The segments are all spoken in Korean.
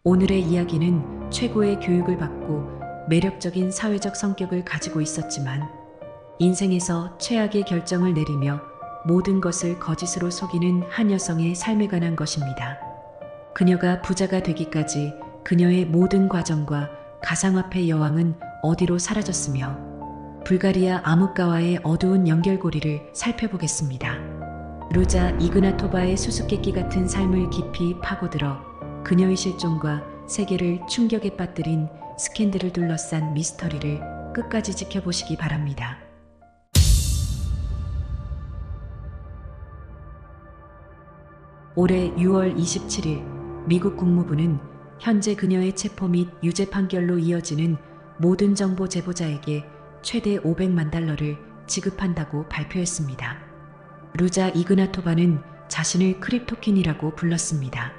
오늘의 이야기는 최고의 교육을 받고 매력적인 사회적 성격을 가지고 있었지만 인생에서 최악의 결정을 내리며 모든 것을 거짓으로 속이는 한 여성의 삶에 관한 것입니다. 그녀가 부자가 되기까지 그녀의 모든 과정과 가상화폐 여왕은 어디로 사라졌으며 불가리아 암흑가와의 어두운 연결고리를 살펴보겠습니다. 루자 이그나토바의 수수께끼 같은 삶을 깊이 파고들어 그녀의 실종과 세계를 충격에 빠뜨린 스캔들을 둘러싼 미스터리를 끝까지 지켜보시기 바랍니다. 올해 6월 27일 미국 국무부는 현재 그녀의 체포 및 유죄 판결로 이어지는 모든 정보 제보자에게 최대 $500만 지급한다고 발표했습니다. 루자 이그나토바는 자신을 크립토퀸이라고 불렀습니다.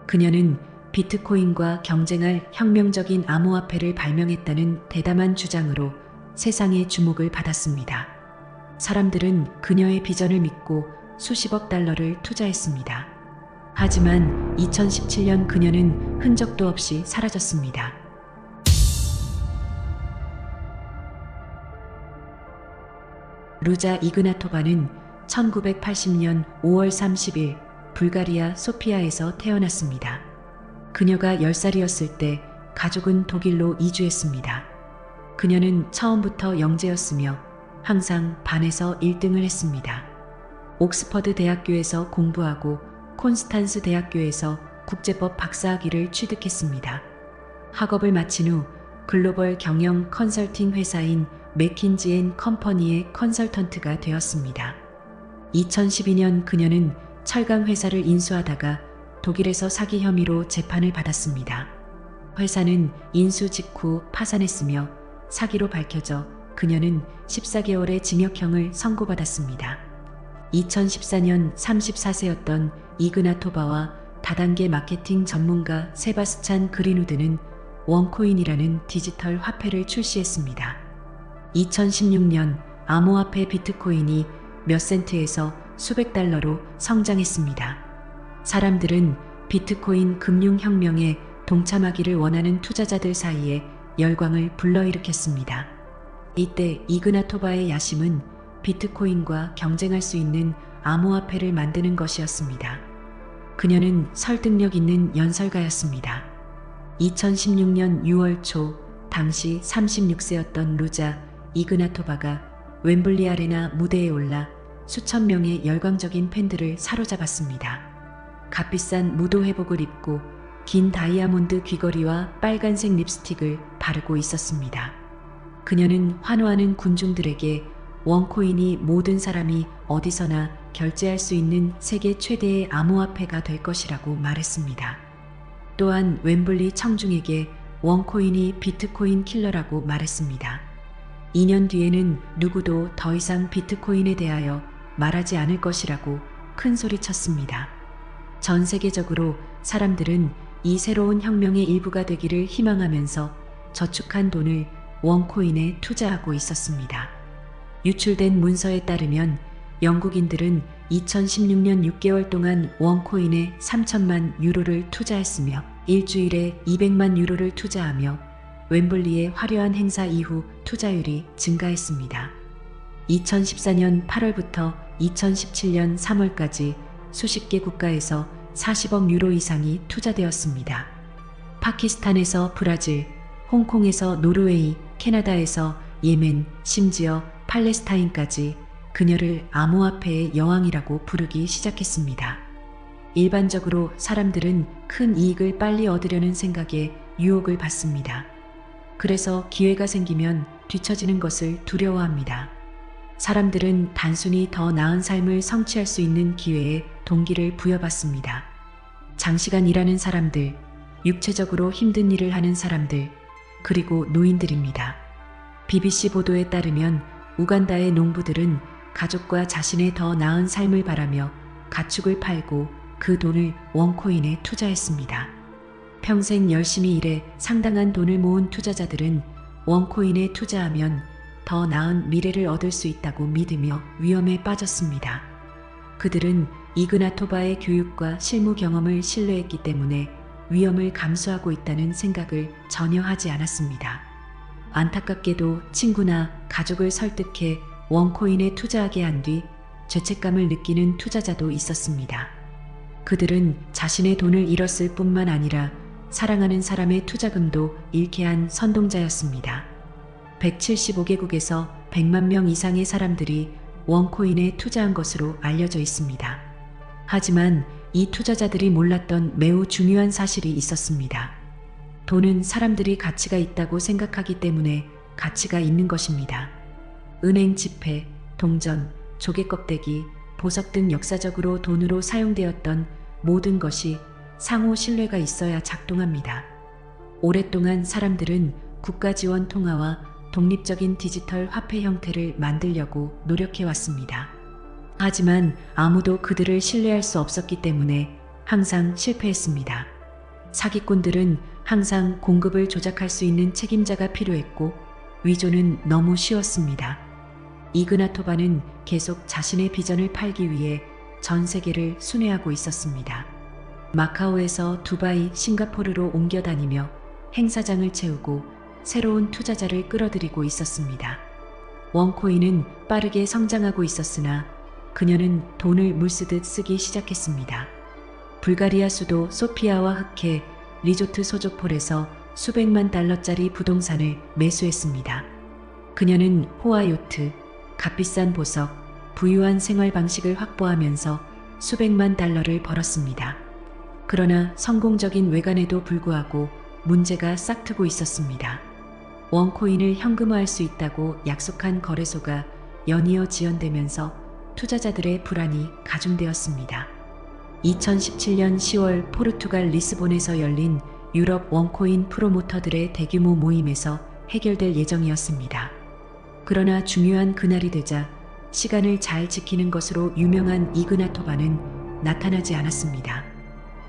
그녀는 비트코인과 경쟁할 혁명적인 암호화폐를 발명했다는 대담한 주장으로 세상의 주목을 받았습니다. 사람들은 그녀의 비전을 믿고 수십억 달러를 투자했습니다. 하지만 2017년 그녀는 흔적도 없이 사라졌습니다. 루자 이그나토바는 1980년 5월 30일 불가리아 소피아에서 태어났습니다. 그녀가 10살이었을 때 가족은 독일로 이주했습니다. 그녀는 처음부터 영재였으며 항상 반에서 1등을 했습니다. 옥스퍼드 대학교에서 공부하고 콘스탄스 대학교에서 국제법 박사학위를 취득했습니다. 학업을 마친 후 글로벌 경영 컨설팅 회사인 맥킨지 앤 컴퍼니의 컨설턴트가 되었습니다. 2012년 그녀는 철강 회사를 인수하다가 독일에서 사기 혐의로 재판을 받았습니다. 회사는 인수 직후 파산했으며 사기로 밝혀져 그녀는 14개월의 징역형을 선고받았습니다. 2014년 34세였던 이그나토바와 다단계 마케팅 전문가 세바스찬 그린우드는 원코인이라는 디지털 화폐를 출시했습니다. 2016년 암호화폐 비트코인이 몇 센트에서 수백 달러로 성장했습니다. 사람들은 비트코인 금융혁명에 동참하기를 원하는 투자자들 사이에 열광을 불러일으켰습니다. 이때 이그나토바의 야심은 비트코인과 경쟁할 수 있는 암호화폐를 만드는 것이었습니다. 그녀는 설득력 있는 연설가였습니다. 2016년 6월 초 당시 36세였던 루자 이그나토바가 웸블리 아레나 무대에 올라 수천 명의 열광적인 팬들을 사로잡았습니다. 값비싼 무도 회복을 입고 긴 다이아몬드 귀걸이와 빨간색 립스틱을 바르고 있었습니다. 그녀는 환호하는 군중들에게 원코인이 모든 사람이 어디서나 결제할 수 있는 세계 최대의 암호화폐가 될 것이라고 말했습니다. 또한 웸블리 청중에게 원코인이 비트코인 킬러라고 말했습니다. 2년 뒤에는 누구도 더 이상 비트코인에 대하여 말하지 않을 것이라고 큰 소리쳤습니다. 전 세계적으로 사람들은 이 새로운 혁명의 일부가 되기를 희망하면서 저축한 돈을 원코인에 투자하고 있었습니다. 유출된 문서에 따르면 영국인들은 2016년 6개월 동안 원코인에 3천만 유로를 투자했으며 일주일에 200만 유로를 투자하며 웸블리의 화려한 행사 이후 투자율이 증가했습니다. 2014년 8월부터 2017년 3월까지 수십 개 국가에서 40억 유로 이상이 투자되었습니다. 파키스탄에서 브라질, 홍콩에서 노르웨이, 캐나다에서 예멘, 심지어 팔레스타인까지 그녀를 암호화폐의 여왕이라고 부르기 시작했습니다. 일반적으로 사람들은 큰 이익을 빨리 얻으려는 생각에 유혹을 받습니다. 그래서 기회가 생기면 뒤처지는 것을 두려워합니다. 사람들은 단순히 더 나은 삶을 성취할 수 있는 기회에 동기를 부여받습니다. 장시간 일하는 사람들, 육체적으로 힘든 일을 하는 사람들, 그리고 노인들입니다. BBC 보도에 따르면 우간다의 농부들은 가족과 자신의 더 나은 삶을 바라며 가축을 팔고 그 돈을 원코인에 투자했습니다. 평생 열심히 일해 상당한 돈을 모은 투자자들은 원코인에 투자하면 더 나은 미래를 얻을 수 있다고 믿으며 위험에 빠졌습니다. 그들은 이그나토바의 교육과 실무 경험을 신뢰했기 때문에 위험을 감수하고 있다는 생각을 전혀 하지 않았습니다. 안타깝게도 친구나 가족을 설득해 원코인에 투자하게 한 뒤 죄책감을 느끼는 투자자도 있었습니다. 그들은 자신의 돈을 잃었을 뿐만 아니라 사랑하는 사람의 투자금도 잃게 한 선동자였습니다. 175개국에서 100만 명 이상의 사람들이 원코인에 투자한 것으로 알려져 있습니다. 하지만 이 투자자들이 몰랐던 매우 중요한 사실이 있었습니다. 돈은 사람들이 가치가 있다고 생각하기 때문에 가치가 있는 것입니다. 은행 지폐, 동전, 조개 껍데기, 보석 등 역사적으로 돈으로 사용되었던 모든 것이 상호 신뢰가 있어야 작동합니다. 오랫동안 사람들은 국가 지원 통화와 독립적인 디지털 화폐 형태를 만들려고 노력해왔습니다. 하지만 아무도 그들을 신뢰할 수 없었기 때문에 항상 실패했습니다. 사기꾼들은 항상 공급을 조작할 수 있는 책임자가 필요했고 위조는 너무 쉬웠습니다. 이그나토바는 계속 자신의 비전을 팔기 위해 전 세계를 순회하고 있었습니다. 마카오에서 두바이, 싱가포르로 옮겨 다니며 행사장을 채우고 새로운 투자자를 끌어들이고 있었습니다. 원코인은 빠르게 성장하고 있었으나 그녀는 돈을 물쓰듯 쓰기 시작했습니다. 불가리아 수도 소피아와 흑해 리조트 소조폴에서 수백만 달러짜리 부동산을 매수했습니다. 그녀는 호화 요트, 값비싼 보석, 부유한 생활 방식을 확보하면서 수백만 달러를 벌었습니다. 그러나 성공적인 외관에도 불구하고 문제가 싹트고 있었습니다. 원코인을 현금화할 수 있다고 약속한 거래소가 연이어 지연되면서 투자자들의 불안이 가중되었습니다. 2017년 10월 포르투갈 리스본에서 열린 유럽 원코인 프로모터들의 대규모 모임에서 해결될 예정이었습니다. 그러나 중요한 그날이 되자 시간을 잘 지키는 것으로 유명한 이그나토바는 나타나지 않았습니다.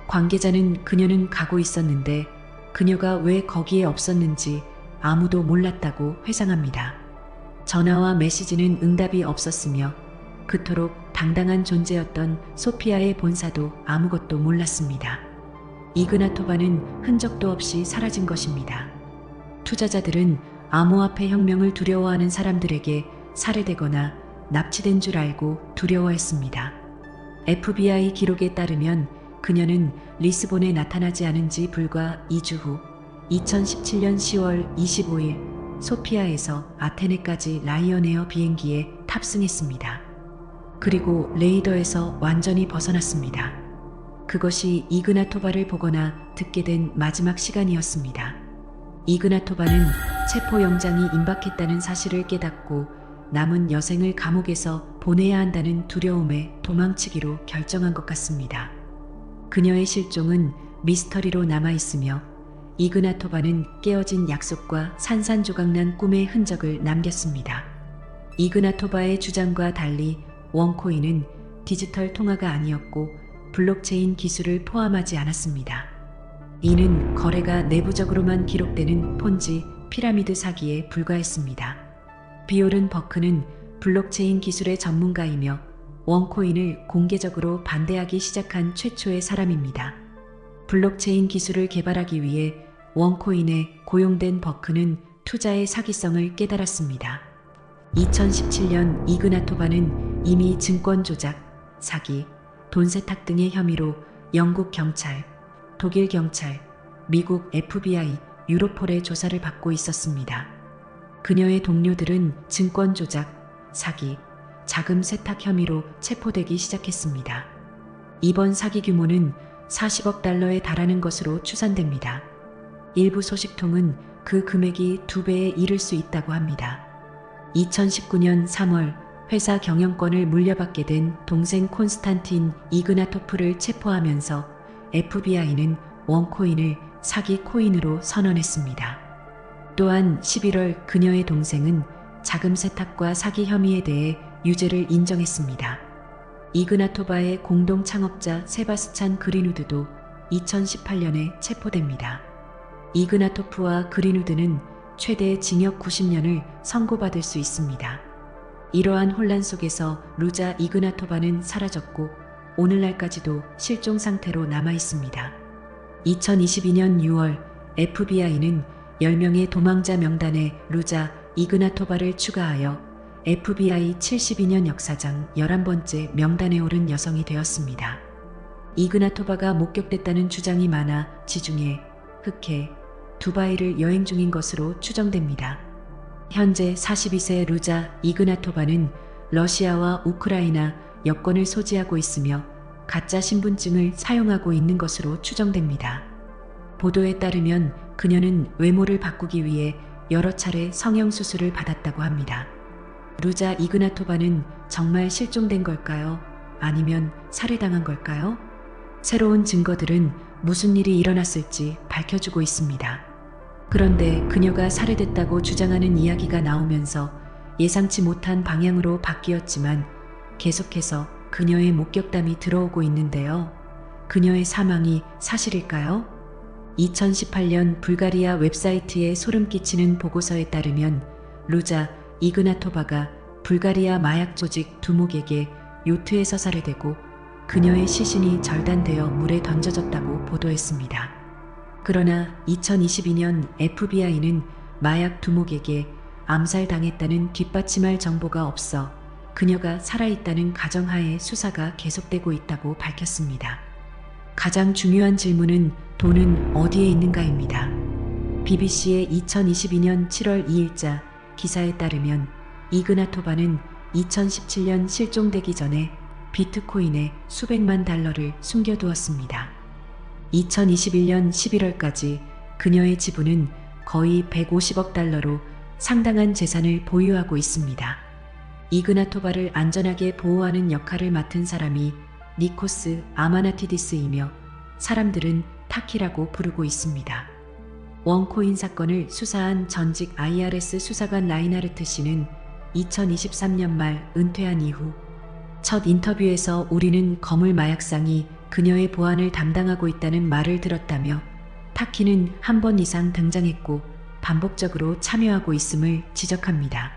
관계자는 그녀는 가고 있었는데 그녀가 왜 거기에 없었는지 아무도 몰랐다고 회상합니다. 전화와 메시지는 응답이 없었으며 그토록 당당한 존재였던 소피아의 본사도 아무것도 몰랐습니다. 이그나토바는 흔적도 없이 사라진 것입니다. 투자자들은 암호화폐 혁명을 두려워하는 사람들에게 살해되거나 납치된 줄 알고 두려워했습니다. FBI 기록에 따르면 그녀는 리스본에 나타나지 않은 지 불과 2주 후 2017년 10월 25일 소피아에서 아테네까지 라이언에어 비행기에 탑승했습니다. 그리고 레이더에서 완전히 벗어났습니다. 그것이 이그나토바를 보거나 듣게 된 마지막 시간이었습니다. 이그나토바는 체포영장이 임박했다는 사실을 깨닫고 남은 여생을 감옥에서 보내야 한다는 두려움에 도망치기로 결정한 것 같습니다. 그녀의 실종은 미스터리로 남아있으며 이그나토바는 깨어진 약속과 산산조각난 꿈의 흔적을 남겼습니다. 이그나토바의 주장과 달리 원코인은 디지털 통화가 아니었고 블록체인 기술을 포함하지 않았습니다. 이는 거래가 내부적으로만 기록되는 폰지, 피라미드 사기에 불과했습니다. 비오른 버크는 블록체인 기술의 전문가이며 원코인을 공개적으로 반대하기 시작한 최초의 사람입니다. 블록체인 기술을 개발하기 위해 원코인에 고용된 버크는 투자의 사기성을 깨달았습니다. 2017년 이그나토바는 이미 증권 조작, 사기, 돈 세탁 등의 혐의로 영국 경찰, 독일 경찰, 미국 FBI, 유로폴의 조사를 받고 있었습니다. 그녀의 동료들은 증권 조작, 사기, 자금 세탁 혐의로 체포되기 시작했습니다. 이번 사기 규모는 40억 달러에 달하는 것으로 추산됩니다. 일부 소식통은 그 금액이 2배에 이를 수 있다고 합니다. 2019년 3월 회사 경영권을 물려받게 된 동생 콘스탄틴 이그나토프를 체포하면서 FBI는 원코인을 사기 코인으로 선언했습니다. 또한 11월 그녀의 동생은 자금 세탁과 사기 혐의에 대해 유죄를 인정했습니다. 이그나토바의 공동 창업자 세바스찬 그린우드도 2018년에 체포됩니다. 이그나토프와 그린우드는 최대 징역 90년을 선고받을 수 있습니다. 이러한 혼란 속에서 루자 이그나토바는 사라졌고 오늘날까지도 실종 상태로 남아 있습니다. 2022년 6월 FBI는 10명의 도망자 명단에 루자 이그나토바를 추가하여 FBI 72년 역사상 11번째 명단에 오른 여성이 되었습니다. 이그나토바가 목격됐다는 주장이 많아 지중해, 흑해, 두바이를 여행 중인 것으로 추정됩니다. 현재 42세 루자 이그나토바는 러시아와 우크라이나 여권을 소지하고 있으며 가짜 신분증을 사용하고 있는 것으로 추정됩니다. 보도에 따르면 그녀는 외모를 바꾸기 위해 여러 차례 성형수술을 받았다고 합니다. 루자 이그나토바는 정말 실종된 걸까요? 아니면 살해당한 걸까요? 새로운 증거들은 무슨 일이 일어났을지 밝혀주고 있습니다. 그런데 그녀가 살해됐다고 주장하는 이야기가 나오면서 예상치 못한 방향으로 바뀌었지만 계속해서 그녀의 목격담이 들어오고 있는데요. 그녀의 사망이 사실일까요? 2018년 불가리아 웹사이트에 소름 끼치는 보고서에 따르면 루자 이그나토바가 불가리아 마약 조직 두목에게 요트에서 살해되고 그녀의 시신이 절단되어 물에 던져졌다고 보도했습니다. 그러나 2022년 FBI는 마약 두목에게 암살당했다는 뒷받침할 정보가 없어 그녀가 살아있다는 가정하에 수사가 계속되고 있다고 밝혔습니다. 가장 중요한 질문은 돈은 어디에 있는가입니다. BBC의 2022년 7월 2일자 기사에 따르면 이그나토바는 2017년 실종되기 전에 비트코인에 수백만 달러를 숨겨두었습니다. 2021년 11월까지 그녀의 지분은 거의 150억 달러로 상당한 재산을 보유하고 있습니다. 이그나토바를 안전하게 보호하는 역할을 맡은 사람이 니코스 아마나티디스이며 사람들은 타키라고 부르고 있습니다. 원코인 사건을 수사한 전직 IRS 수사관 라인하르트 씨는 2023년 말 은퇴한 이후 첫 인터뷰에서 우리는 거물 마약상이 그녀의 보안을 담당하고 있다는 말을 들었다며 타키는 한 번 이상 등장했고 반복적으로 참여하고 있음을 지적합니다.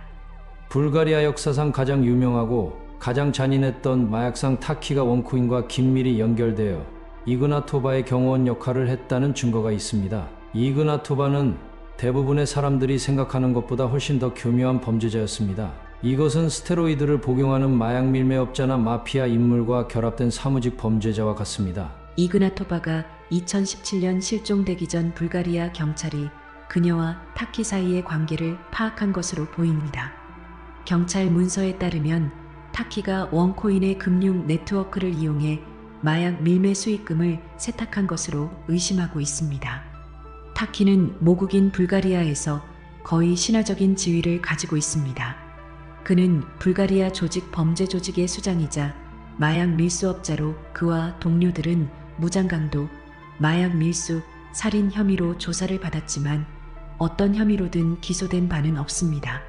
불가리아 역사상 가장 유명하고 가장 잔인했던 마약상 타키가 원코인과 긴밀히 연결되어 이그나토바의 경호원 역할을 했다는 증거가 있습니다. 이그나토바는 대부분의 사람들이 생각하는 것보다 훨씬 더 교묘한 범죄자였습니다. 이것은 스테로이드를 복용하는 마약 밀매업자나 마피아 인물과 결합된 사무직 범죄자와 같습니다. 이그나토바가 2017년 실종되기 전 불가리아 경찰이 그녀와 타키 사이의 관계를 파악한 것으로 보입니다. 경찰 문서에 따르면 타키가 원코인의 금융 네트워크를 이용해 마약 밀매 수익금을 세탁한 것으로 의심하고 있습니다. 타키는 모국인 불가리아에서 거의 신화적인 지위를 가지고 있습니다. 그는 불가리아 조직 범죄 조직의 수장이자 마약 밀수업자로 그와 동료들은 무장강도, 마약 밀수, 살인 혐의로 조사를 받았지만 어떤 혐의로든 기소된 바는 없습니다.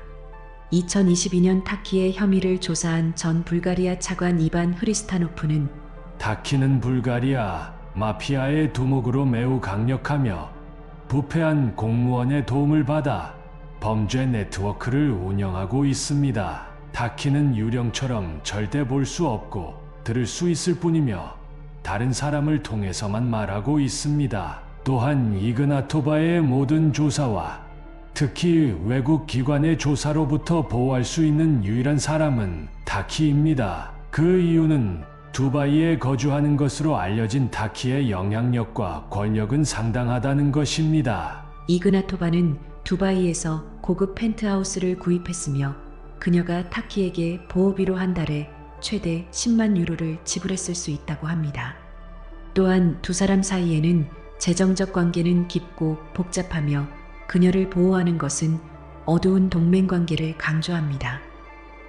2022년 타키의 혐의를 조사한 전 불가리아 차관 이반 흐리스타노프는 타키는 불가리아 마피아의 두목으로 매우 강력하며 부패한 공무원의 도움을 받아 범죄 네트워크를 운영하고 있습니다. 타키는 유령처럼 절대 볼 수 없고 들을 수 있을 뿐이며 다른 사람을 통해서만 말하고 있습니다. 또한 이그나토바의 모든 조사와 특히 외국 기관의 조사로부터 보호할 수 있는 유일한 사람은 타키입니다. 그 이유는 두바이에 거주하는 것으로 알려진 타키의 영향력과 권력은 상당하다는 것입니다. 이그나토바는 두바이에서 고급 펜트하우스를 구입했으며 그녀가 타키에게 보호비로 한 달에 최대 10만 유로를 지불했을 수 있다고 합니다. 또한 두 사람 사이에는 재정적 관계는 깊고 복잡하며 그녀를 보호하는 것은 어두운 동맹 관계를 강조합니다.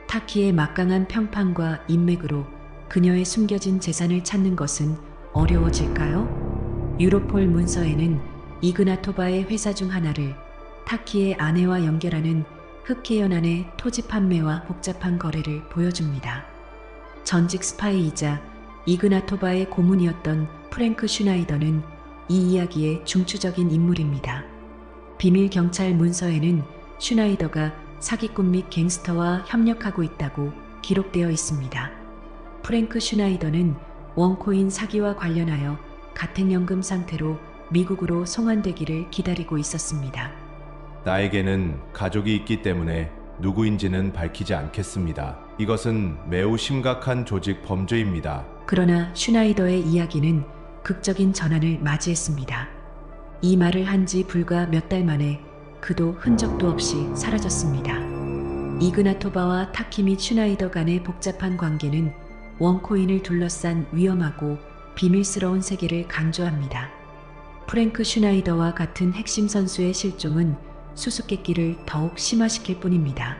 타키의 막강한 평판과 인맥으로 그녀의 숨겨진 재산을 찾는 것은 어려워질까요? 유로폴 문서에는 이그나토바의 회사 중 하나를 타키의 아내와 연결하는 흑해연안의 토지 판매와 복잡한 거래를 보여줍니다. 전직 스파이이자 이그나토바의 고문이었던 프랭크 슈나이더는 이 이야기의 중추적인 인물입니다. 비밀 경찰 문서에는 슈나이더가 사기꾼 및 갱스터와 협력하고 있다고 기록되어 있습니다. 프랭크 슈나이더는 원코인 사기와 관련하여 가택연금 상태로 미국으로 송환되기를 기다리고 있었습니다. 나에게는 가족이 있기 때문에 누구인지는 밝히지 않겠습니다. 이것은 매우 심각한 조직 범죄입니다. 그러나 슈나이더의 이야기는 극적인 전환을 맞이했습니다. 이 말을 한 지 불과 몇 달 만에 그도 흔적도 없이 사라졌습니다. 이그나토바와 타키 및 슈나이더 간의 복잡한 관계는 원코인을 둘러싼 위험하고 비밀스러운 세계를 강조합니다. 프랭크 슈나이더와 같은 핵심 선수의 실종은 수수께끼를 더욱 심화시킬 뿐입니다.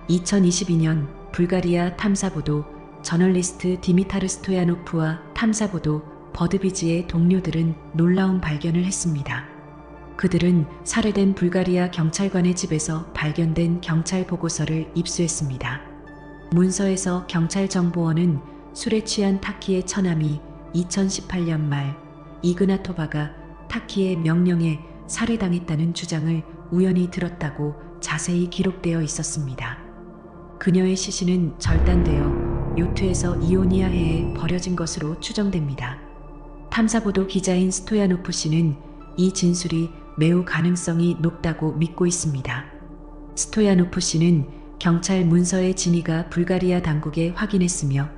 2022년 불가리아 탐사보도 저널리스트 디미타르 스토야노프와 탐사보도 버드비지의 동료들은 놀라운 발견을 했습니다. 그들은 살해된 불가리아 경찰관의 집에서 발견된 경찰 보고서를 입수했습니다. 문서에서 경찰 정보원은 술에 취한 타키의 처남이 2018년 말 이그나토바가 타키의 명령에 살해당했다는 주장을 우연히 들었다고 자세히 기록되어 있었습니다. 그녀의 시신은 절단되어 요트에서 이오니아해에 버려진 것으로 추정됩니다. 탐사보도 기자인 스토야노프 씨는 이 진술이 매우 가능성이 높다고 믿고 있습니다. 스토야노프 씨는 경찰 문서의 진위가 불가리아 당국에 확인했으며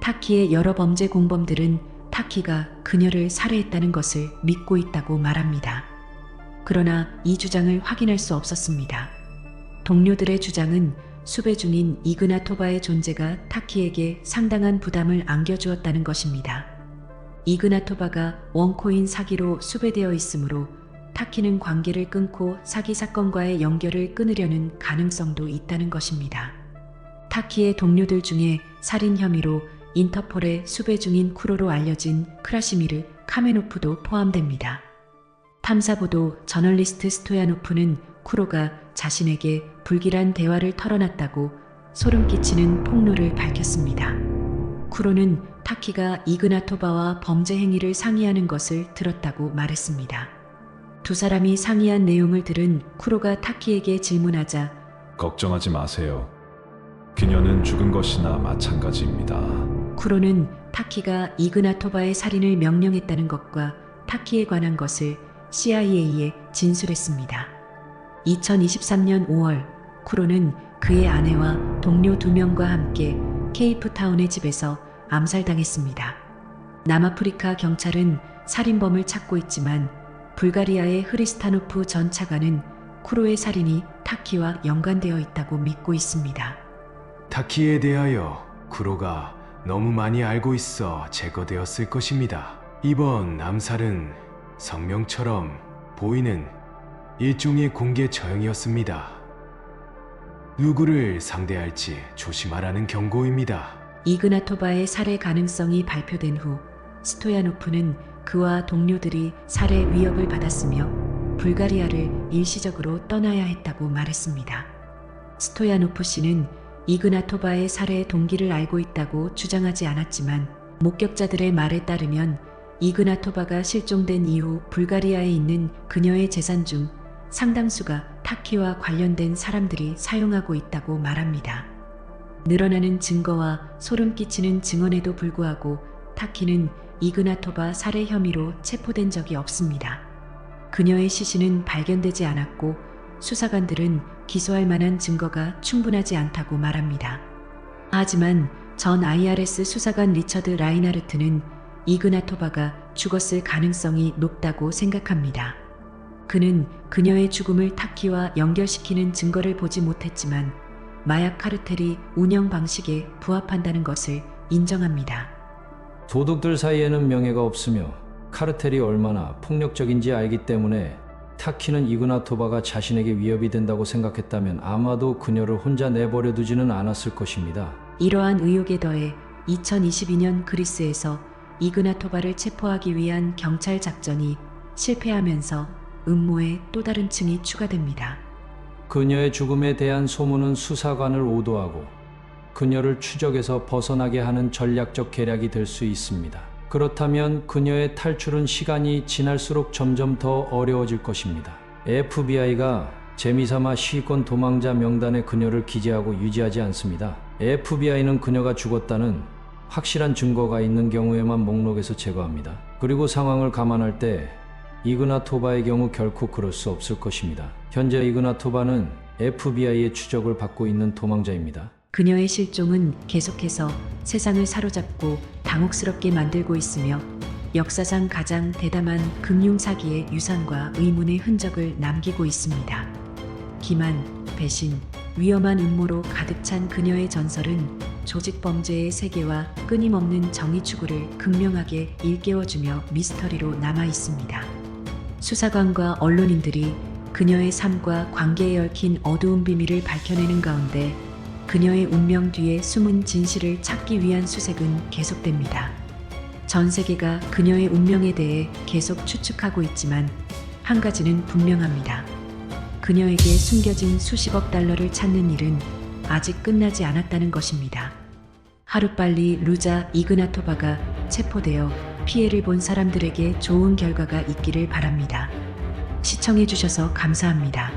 타키의 여러 범죄 공범들은 타키가 그녀를 살해했다는 것을 믿고 있다고 말합니다. 그러나 이 주장을 확인할 수 없었습니다. 동료들의 주장은 수배 중인 이그나토바의 존재가 타키에게 상당한 부담을 안겨주었다는 것입니다. 이그나토바가 원코인 사기로 수배되어 있으므로 타키는 관계를 끊고 사기 사건과의 연결을 끊으려는 가능성도 있다는 것입니다. 타키의 동료들 중에 살인 혐의로 인터폴에 수배 중인 쿠로로 알려진 크라시미르 카메노프도 포함됩니다. 탐사보도 저널리스트 스토야노프는 쿠로가 자신에게 불길한 대화를 털어놨다고 소름 끼치는 폭로를 밝혔습니다. 쿠로는 타키가 이그나토바와 범죄 행위를 상의하는 것을 들었다고 말했습니다. 두 사람이 상의한 내용을 들은 쿠로가 타키에게 질문하자 걱정하지 마세요. 그녀는 죽은 것이나 마찬가지입니다. 쿠로는 타키가 이그나토바의 살인을 명령했다는 것과 타키에 관한 것을 CIA에 진술했습니다. 2023년 5월 쿠로는 그의 아내와 동료 2명과 함께 케이프타운의 집에서 암살당했습니다. 남아프리카 경찰은 살인범을 찾고 있지만 불가리아의 흐리스타노프 전 차관은 쿠로의 살인이 타키와 연관되어 있다고 믿고 있습니다. 타키에 대하여 쿠로가 너무 많이 알고 있어 제거되었을 것입니다. 이번 암살은 성명처럼 보이는 일종의 공개 처형이었습니다. 누구를 상대할지 조심하라는 경고입니다. 이그나토바의 살해 가능성이 발표된 후 스토야노프는 그와 동료들이 살해 위협을 받았으며 불가리아를 일시적으로 떠나야 했다고 말했습니다. 스토야노프 씨는 이그나토바의 살해 동기를 알고 있다고 주장하지 않았지만 목격자들의 말에 따르면 이그나토바가 실종된 이후 불가리아에 있는 그녀의 재산 중 상당수가 타키와 관련된 사람들이 사용하고 있다고 말합니다. 늘어나는 증거와 소름 끼치는 증언에도 불구하고 타키는 이그나토바 살해 혐의로 체포된 적이 없습니다. 그녀의 시신은 발견되지 않았고 수사관들은 기소할 만한 증거가 충분하지 않다고 말합니다. 하지만 전 IRS 수사관 리처드 라이나르트는 이그나토바가 죽었을 가능성이 높다고 생각합니다. 그는 그녀의 죽음을 타키와 연결시키는 증거를 보지 못했지만 마약 카르텔이 운영 방식에 부합한다는 것을 인정합니다. 도둑들 사이에는 명예가 없으며 카르텔이 얼마나 폭력적인지 알기 때문에 타키는 이그나토바가 자신에게 위협이 된다고 생각했다면 아마도 그녀를 혼자 내버려 두지는 않았을 것입니다. 이러한 의혹에 더해 2022년 그리스에서 이그나토바를 체포하기 위한 경찰 작전이 실패하면서 음모의 또 다른 층이 추가됩니다. 그녀의 죽음에 대한 소문은 수사관을 오도하고 그녀를 추적에서 벗어나게 하는 전략적 계략이 될 수 있습니다. 그렇다면 그녀의 탈출은 시간이 지날수록 점점 더 어려워질 것입니다. FBI가 재미삼아 시위권 도망자 명단에 그녀를 기재하고 유지하지 않습니다. FBI는 그녀가 죽었다는 확실한 증거가 있는 경우에만 목록에서 제거합니다. 그리고 상황을 감안할 때 이그나토바의 경우 결코 그럴 수 없을 것입니다. 현재 이그나토바는 FBI의 추적을 받고 있는 도망자입니다. 그녀의 실종은 계속해서 세상을 사로잡고 당혹스럽게 만들고 있으며 역사상 가장 대담한 금융사기의 유산과 의문의 흔적을 남기고 있습니다. 기만, 배신, 위험한 음모로 가득 찬 그녀의 전설은 조직 범죄의 세계와 끊임없는 정의 추구를 극명하게 일깨워주며 미스터리로 남아 있습니다. 수사관과 언론인들이 그녀의 삶과 관계에 얽힌 어두운 비밀을 밝혀내는 가운데 그녀의 운명 뒤에 숨은 진실을 찾기 위한 수색은 계속됩니다. 전 세계가 그녀의 운명에 대해 계속 추측하고 있지만 한 가지는 분명합니다. 그녀에게 숨겨진 수십억 달러를 찾는 일은 아직 끝나지 않았다는 것입니다. 하루빨리 루자 이그나토바가 체포되어 피해를 본 사람들에게 좋은 결과가 있기를 바랍니다. 시청해주셔서 감사합니다.